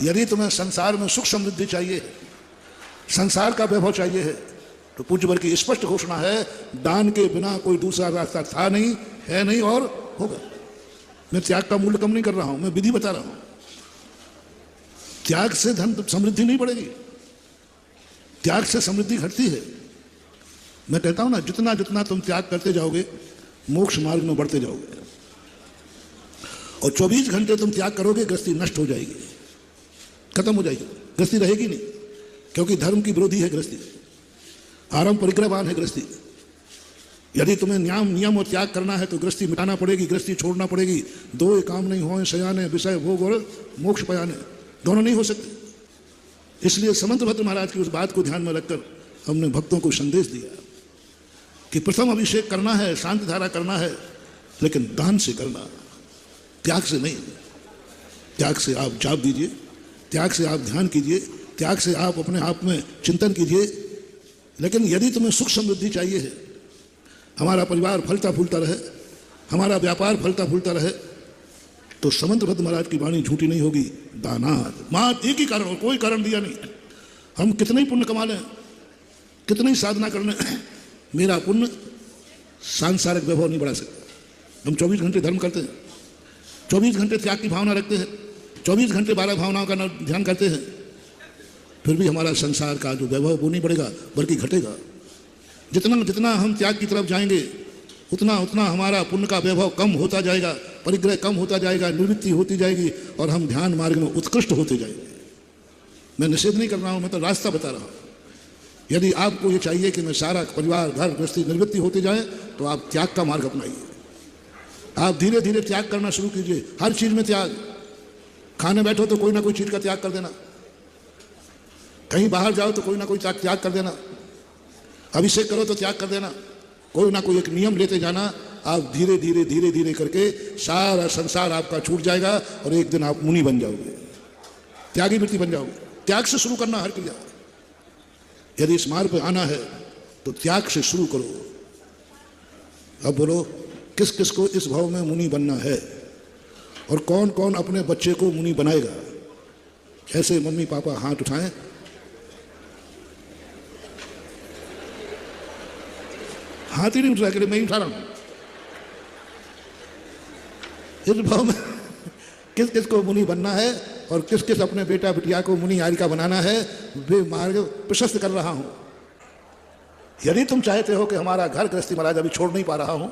यदि तुम्हें संसार में सुख समृद्धि चाहिए, संसार का वैभव चाहिए है, तो पूज्यवर की स्पष्ट घोषणा है, दान के बिना कोई दूसरा रास्ता था नहीं, है नहीं और होगा। मैं त्याग का मूल्य कम नहीं कर रहा हूं, मैं विधि बता रहा हूं। त्याग से धन समृद्धि नहीं बढ़ेगी, त्याग से समृद्धि घटती है। मैं कहता हूं ना, जितना जितना तुम त्याग करते जाओगे मोक्ष मार्ग में बढ़ते जाओगे। और 24 घंटे तुम त्याग करोगे, गृहस्थी नष्ट हो जाएगी, खत्म हो जाएगी, गृहस्थी रहेगी नहीं, क्योंकि धर्म की विरोधी है गृहस्थी, आरंभ परिग्रहवान है गृहस्थी। यदि तुम्हें नियम और त्याग करना है तो गृहस्थी मिटाना पड़ेगी, गृहस्थी छोड़ना पड़ेगी। दो काम नहीं होए शयाने, विषय भोग और मोक्ष पयाने, दोनों नहीं हो सकते। इसलिए समंतभद्र महाराज की उस बात को ध्यान में रखकर हमने भक्तों को संदेश दिया कि प्रथम अभिषेक करना है, शांति धारा करना है, लेकिन दान से करना, त्याग से नहीं। त्याग से आप जाप दीजिए, त्याग से आप ध्यान कीजिए, त्याग से आप अपने आप में चिंतन कीजिए। लेकिन यदि तुम्हें सुख समृद्धि चाहिए है, हमारा परिवार फलता फूलता रहे, हमारा व्यापार फलता फूलता रहे, तो समंतभद्र महाराज की वाणी झूठी नहीं होगी। दानात मात्र एक ही कारण, और कोई कारण दिया नहीं। हम कितने ही पुण्य कमा लें, कितनी ही साधना कर लें, मेरा पुण्य सांसारिक वैभव नहीं बढ़ा सकता। हम 24 घंटे धर्म करते हैं, 24 घंटे त्याग की भावना रखते हैं, 24 घंटे 12 भावनाओं का ध्यान करते हैं, फिर भी हमारा संसार का जो वैभव वो नहीं बढ़ेगा बल्कि घटेगा। जितना जितना हम त्याग की तरफ जाएंगे उतना उतना हमारा पुण्य का वैभव कम होता जाएगा, परिग्रह कम होता जाएगा, निवृत्ति होती जाएगी और हम ध्यान मार्ग में उत्कृष्ट होते जाएंगे। मैं निषेध नहीं कर रहा हूँ, मैं तो रास्ता बता रहा हूँ। यदि आपको ये चाहिए कि मैं सारा परिवार घर गृहस्थी निवृत्ति होते जाए तो आप त्याग का मार्ग अपनाइए। आप धीरे धीरे त्याग करना शुरू कीजिए, हर चीज में त्याग। खाने बैठो तो कोई ना कोई चीज का त्याग कर देना, कहीं बाहर जाओ तो कोई ना कोई त्याग कर देना, अभिषेक करो तो त्याग कर देना, कोई ना कोई एक नियम लेते जाना। आप धीरे धीरे धीरे धीरे करके सारा संसार आपका छूट जाएगा और एक दिन आप मुनि बन जाओगे, त्यागी वृत्ति बन जाओगे। त्याग से शुरू करना हर क्रिया। यदि इस मार्ग पर आना है तो त्याग से शुरू करो। अब बोलो, किस किस को इस भाव में मुनि बनना है और कौन कौन अपने बच्चे को मुनि बनाएगा? ऐसे मम्मी पापा हाथ उठाएं। हाथ ही नहीं उठ रहा, मैं ही उठा रहा हूं। इस भाव में किस किस को मुनि बनना है और किस किस अपने बेटा बिटिया को मुनि यारिका बनाना है, वे मार्ग प्रशस्त कर रहा हूं। यदि तुम चाहते हो कि हमारा घर गृहस्थी महाराज अभी छोड़ नहीं पा रहा हूं,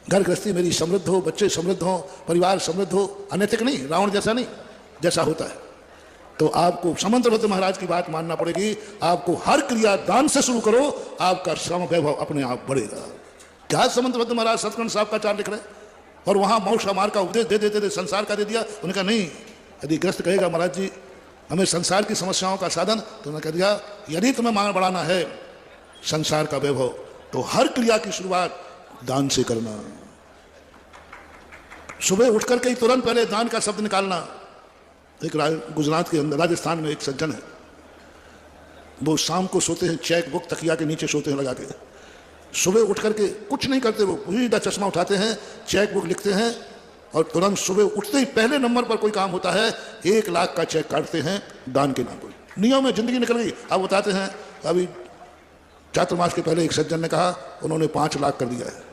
घर गृहस्थी मेरी समृद्ध हो, बच्चे समृद्ध हो, परिवार समृद्ध हो, अनैतिक नहीं, रावण जैसा नहीं, जैसा होता है, तो आपको समंतभद्र महाराज की बात मानना पड़ेगी। आपको हर क्रिया दान से शुरू करो, आपका श्रम वैभव अपने आप बढ़ेगा। क्या समंतभद्र महाराज सतखंड साहब का चार लिख रहे और वहां मोक्ष मार्ग का उपदेश दे देते थे, संसार का दे दिया। उन्होंने कहा नहीं, यदि ग्रस्त कहेगा महाराज जी हमें संसार की समस्याओं का साधन, तो उन्होंने कह दिया यदि तुम्हें मान बढ़ाना है संसार का वैभव तो हर क्रिया की शुरुआत दान से करना। सुबह उठकर के तुरंत पहले दान का शब्द निकालना। एक गुजरात के अंदर, राजस्थान में एक सज्जन है, वो शाम को सोते हैं चेक बुक तकिया के नीचे सोते हैं लगा के। सुबह उठ करके कुछ नहीं करते, वो सीधा चश्मा उठाते हैं, चेक बुक लिखते हैं और तुरंत सुबह उठते ही पहले नंबर पर कोई काम होता है 1 लाख का चेक काटते हैं दान के नाम पर। नियम में जिंदगी निकल गई। अब बताते हैं, अभी चातुर्मास के पहले एक सज्जन ने कहा उन्होंने 5 लाख कर दिया है।